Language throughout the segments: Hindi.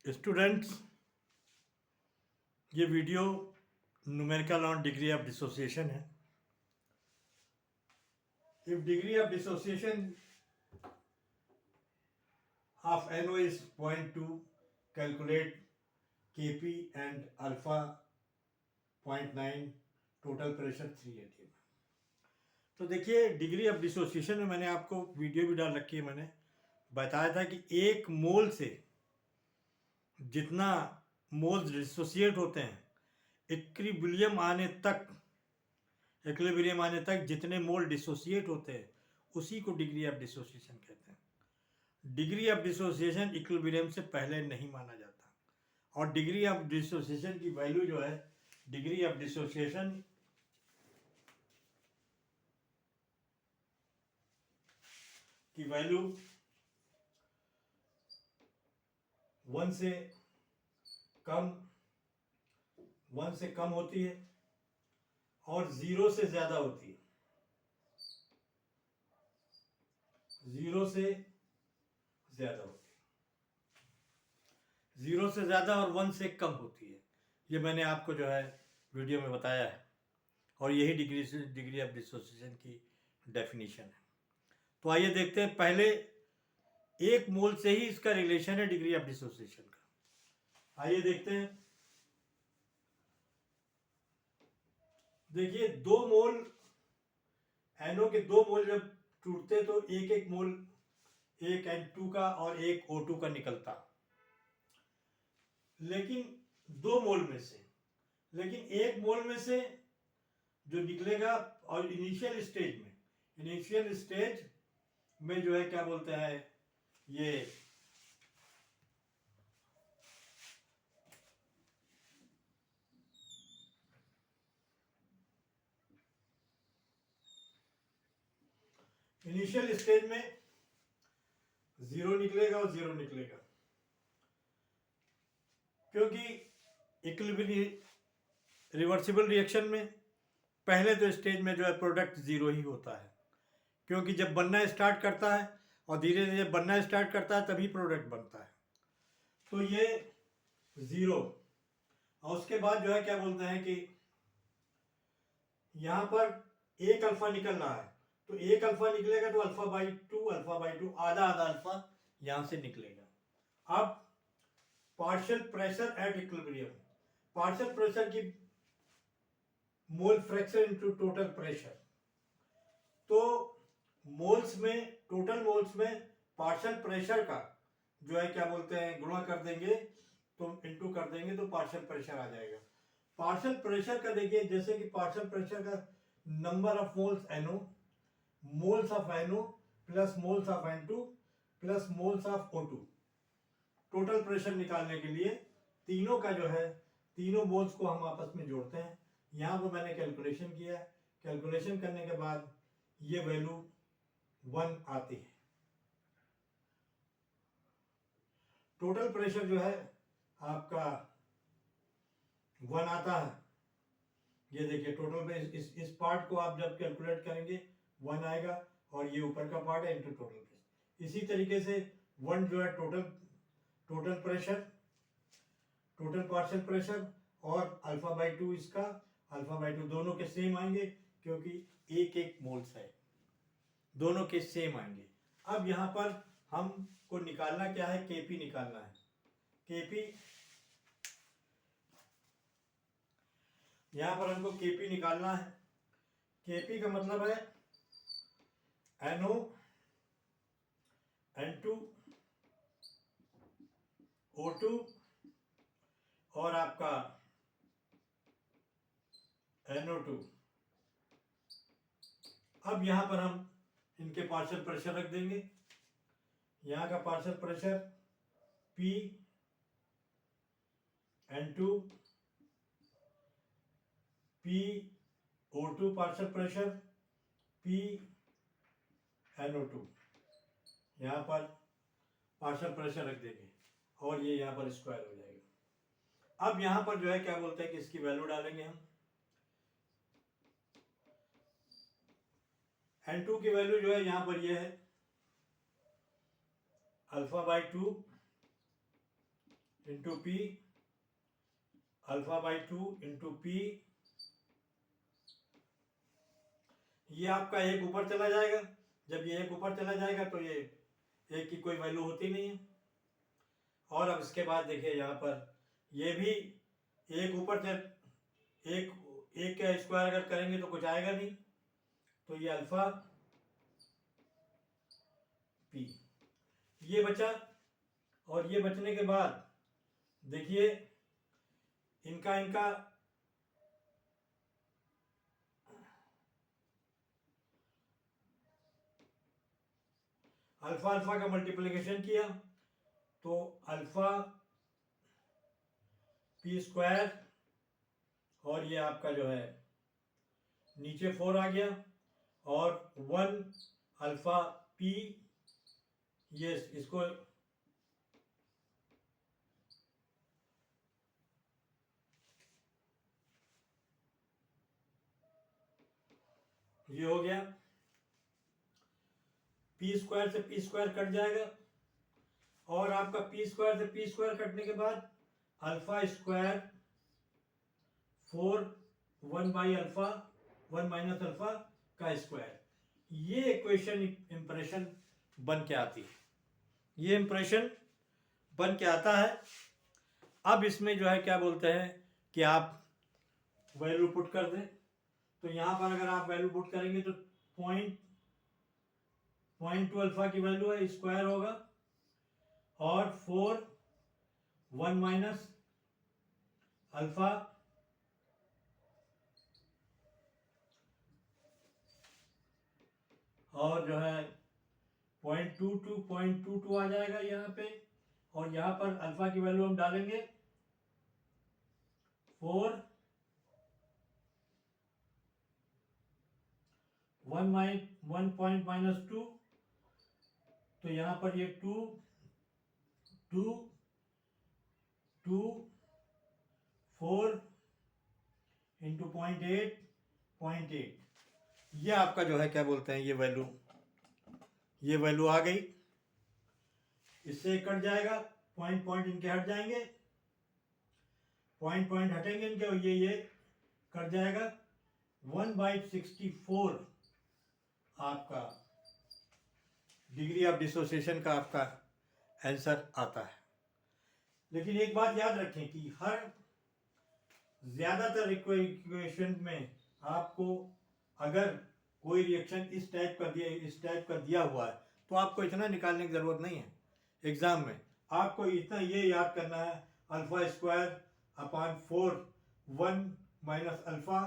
स्टूडेंट्स, ये video numerical on degree of dissociation है। If degree of dissociation of NO is 0.2, calculate Kp and alpha 0.9, total pressure 3 atm। तो देखिए, डिग्री ऑफ डिसोसिएशन में मैंने आपको वीडियो भी डाल रखी है। मैंने बताया था कि एक मोल से जितना मोल्स डिसोसिएट होते हैं, इक्विलिब्रियम आने तक जितने मोल डिसोसिएट होते हैं उसी को डिग्री ऑफ डिसोसिएशन कहते हैं। डिग्री ऑफ डिसोसिएशन इक्विलिब्रियम से पहले नहीं माना जाता, और डिग्री ऑफ डिसोसिएशन की वैल्यू जो है, डिग्री ऑफ डिसोसिएशन की वैल्यू 1 से कम होती है और 0 से ज्यादा होती है। 0 से ज्यादा होती है, 0 से ज्यादा और 1 से कम होती है। ये मैंने आपको जो है वीडियो में बताया है, और यही डिग्री ऑफ डिसोसिएशन की डेफिनेशन है। तो आइए देखते हैं, पहले एक मोल से ही इसका रिलेशन है डिग्री ऑफ डिसोसिएशन का। आइए देखते हैं। देखिए, 2 मोल NO के 2 मोल जब टूटते तो एक मोल, एक N2 का और एक O2 का निकलता। लेकिन 2 मोल में से, लेकिन एक मोल में से जो निकलेगा, और इनिशियल स्टेज में जो है क्या बोलते हैं, ये इनिशियल स्टेज में 0 निकलेगा और 0 निकलेगा, क्योंकि इक्विलिब्रियम रिवर्सिबल रिएक्शन में पहले तो स्टेज में जो है प्रोडक्ट 0 ही होता है, क्योंकि जब बनना स्टार्ट करता है और धीरे धीरे बनना स्टार्ट करता है तभी प्रोडक्ट बनता है। तो ये 0, और उसके बाद जो है क्या बोलते हैं कि यहां पर एक अल्फा निकल रहा है, तो एक अल्फा निकलेगा तो अल्फा बाई टू आधा अल्फा यहां से निकलेगा। अब partial pressure at equilibrium, partial pressure की mole fraction into total pressure. तो मोल्स में, टोटल मोल्स में पार्शियल प्रेशर का जो है क्या बोलते हैं, गुणा कर देंगे तो इनटू कर देंगे तो पार्शियल प्रेशर आ जाएगा। पार्शियल प्रेशर का देखिए, जैसे कि पार्शियल प्रेशर का number of moles NO, moles of NO plus moles of N2 plus moles of O2, total pressure निकालने के लिए तीनों का जो है, तीनों मोल्स को हम आपस में जोड़ते हैं। यहां पर मैंने कैलकुलेशन किया है, कैलकुलेशन करने के बाद ये वैल्यू 1 आती है। टोटल प्रेशर जो है आपका 1 आता है। ये देखिए, टोटल पे इस पार्ट को आप जब कैलकुलेट करेंगे 1 आएगा, और ये ऊपर का पार्ट है इनटू टोटल प्रेशर। इसी तरीके से 1 जो है total pressure, total partial pressure, और अल्फा बाई 2 इसका, अल्फा बाई 2 दोनों के सेम आएंगे, क्योंकि एक मोल्स है, दोनों के सेम आएंगे। अब यहां पर हमको निकालना क्या है, केपी निकालना है। केपी, यहां पर हमको केपी निकालना है। केपी का मतलब है NO, N2, O2 और आपका NO2। अब यहां पर हम इनके पार्शियल प्रेशर रख देंगे। यहां का partial pressure P N2 P O2 partial pressure P NO2, यहां पर पार्शियल प्रेशर रख देंगे, और ये यहां पर स्क्वायर हो जाएगा। अब यहां पर जो है क्या बोलते हैं कि इसकी वैल्यू डालेंगे हम। N2 की वैल्यू जो है यहां पर ये है alpha by 2 into P alpha by 2 into P, ये आपका एक ऊपर चला जाएगा। जब ये एक ऊपर चला जाएगा तो ये एक की कोई वैल्यू होती नहीं है। और अब इसके बाद देखिए यहाँ पर ये भी एक ऊपर चल एक का स्क्वायर अगर करेंगे तो कुछ आएगा नहीं, तो ये अल्फा पी ये बचा। और ये बचने के बाद देखिए इनका अल्फा अल्फा का मल्टीप्लिकेशन किया तो अल्फा पी स्क्वायर, और ये आपका जो है नीचे 4 आ गया, और 1 अल्फा पी, ये इसको ये हो गया। पी स्क्वायर से पी स्क्वायर कट जाएगा, और आपका पी स्क्वायर से पी स्क्वायर कटने के बाद alpha square 4 1 by alpha 1 minus alpha का स्क्वायर, ये इक्वेशन इंप्रेशन बन के आती है, ये इंप्रेशन बन के आता है। अब इसमें जो है क्या बोलते हैं कि आप वैल्यू पुट कर दें, तो यहाँ पर अगर आप वैल्यू पुट करेंगे तो 0.2 अल्फा की वैल्यू है, स्क्वायर होगा, और 4 1 माइनस अल्फा और जो है 0.22 आ जाएगा यहाँ पे। और यहाँ पर अल्फा की वैल्यू हम डालेंगे 4 1 पॉइंट माइनस 2, तो यहाँ पर ये 2 4 इंटू 0.8, ये आपका जो है क्या बोलते हैं ये वैल्यू आ गई। इससे कट जाएगा, पॉइंट इनके हट जाएंगे, पॉइंट हटेंगे इनके, और ये कट जाएगा। 1/64 आपका डिग्री ऑफ डिसोसिएशन का आपका आंसर आता है। लेकिन एक बात याद रखें कि हर ज्यादातर इक्वेशन में आपको अगर कोई रिएक्शन इस टाइप का दिया हुआ है तो आपको इतना निकालने की जरूरत नहीं है। एग्जाम में आपको इतना ये याद करना है, alpha square upon 4 1 minus alpha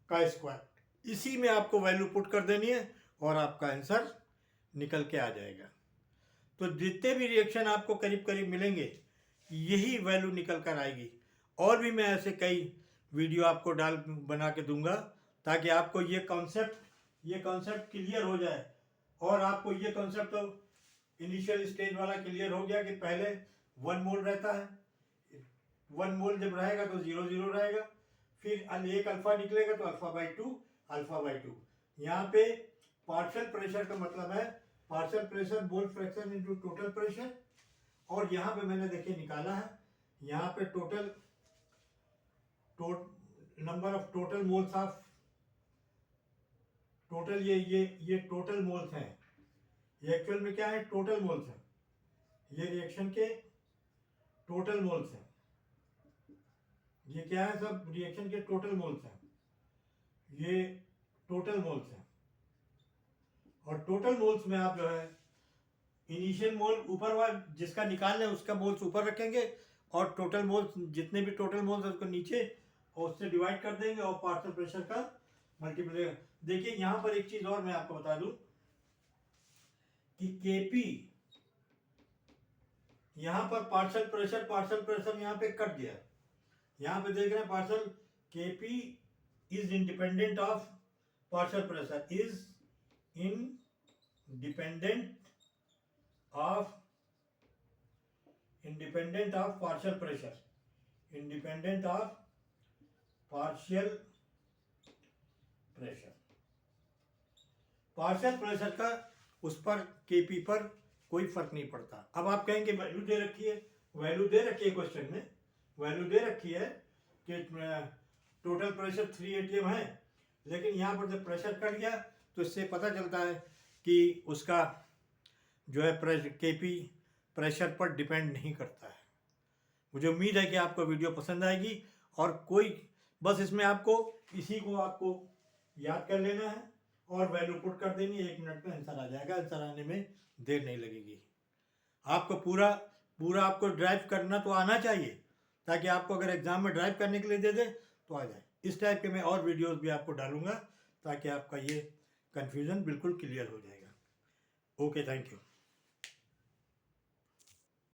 का स्क्वायर, इसी में आपको वैल्यू पुट कर देनी है और आपका आंसर निकल के आ जाएगा। तो जितने भी रिएक्शन आपको करीब करीब मिलेंगे यही वैल्यू निकल कर आएगी। और भी मैं ऐसे कई वीडियो आपको बना के दूंगा ताकि आपको ये कॉन्सेप्ट क्लियर हो जाए। और आपको ये कॉन्सेप्ट तो इनिशियल स्टेज वाला क्लियर हो गया कि पहले 1 मोल रहता है, 1 मोल जब रहेगा तो 0 0 रहेगा, फिर एक अल्फा निकलेगा तो अल्फा बाई 2। यहाँ पे पार्शियल प्रेशर का मतलब है पार्शियल प्रेशर मोल फ्रैक्शन इनटू टोटल प्रेशर। और यहाँ पे मैंने देखिए निकाला है, यहाँ पे number of total moles of total, ये टोटल मोल्स हैं। ये एक्चुअल में क्या है, टोटल मोल्स हैं, ये रिएक्शन के टोटल मोल्स हैं। ये क्या है, सब रिएक्शन के टोटल मोल्स हैं, ये टोटल मोल्स हैं। और टोटल मोल्स में आप जो है इनिशियल मोल ऊपर वाला जिसका निकालना है उसका मोल्स ऊपर रखेंगे, और टोटल मोल्स जितने भी टोटल मोल्स है उसको नीचे और उससे डिवाइड कर देंगे, और पार्शियल प्रेशर का मल्टीप्लाई। देखिए यहाँ पर एक चीज और मैं आपको बता दूं कि केपी यहाँ पर पार्शियल प्रेशर यहाँ पे कट गया। यहाँ पे देख रहे हैं partial KP is independent of partial pressure, is independent of partial pressure, independent of partial pressure। Partial pressure का उस पर केपी पर कोई फर्क नहीं पड़ता। अब आप कहेंगे वैल्यू दे रखी है वैल्यू दे रखी है क्वेश्चन में, वैल्यू दे रखी है कि टोटल प्रेशर 3 atm है, लेकिन यहाँ पर जब प्रेशर कट गया तो इससे पता चलता है कि उसका जो है केपी प्रेशर पर डिपेंड नहीं करता है। मुझे उम्मीद है कि आपको वीडियो पसंद आएगी, और कोई बस इसमें आपको इसी को आपको याद कर लेना है और वैल्यू पुट कर देनी है, 1 मिनट में आंसर आ जाएगा। आंसर आने में देर नहीं लगेगी। आपको पूरा आपको ड्राइव करना तो आना चाहिए, ताकि आपको अगर एग्जाम में ड्राइव करने के लिए दे दे तो आ जाए। इस टाइप के मैं और वीडियोस भी आपको डालूंगा ताकि आपका ये कन्फ्यूज़न बिल्कुल क्लियर हो जाएगा। Okay, thank you.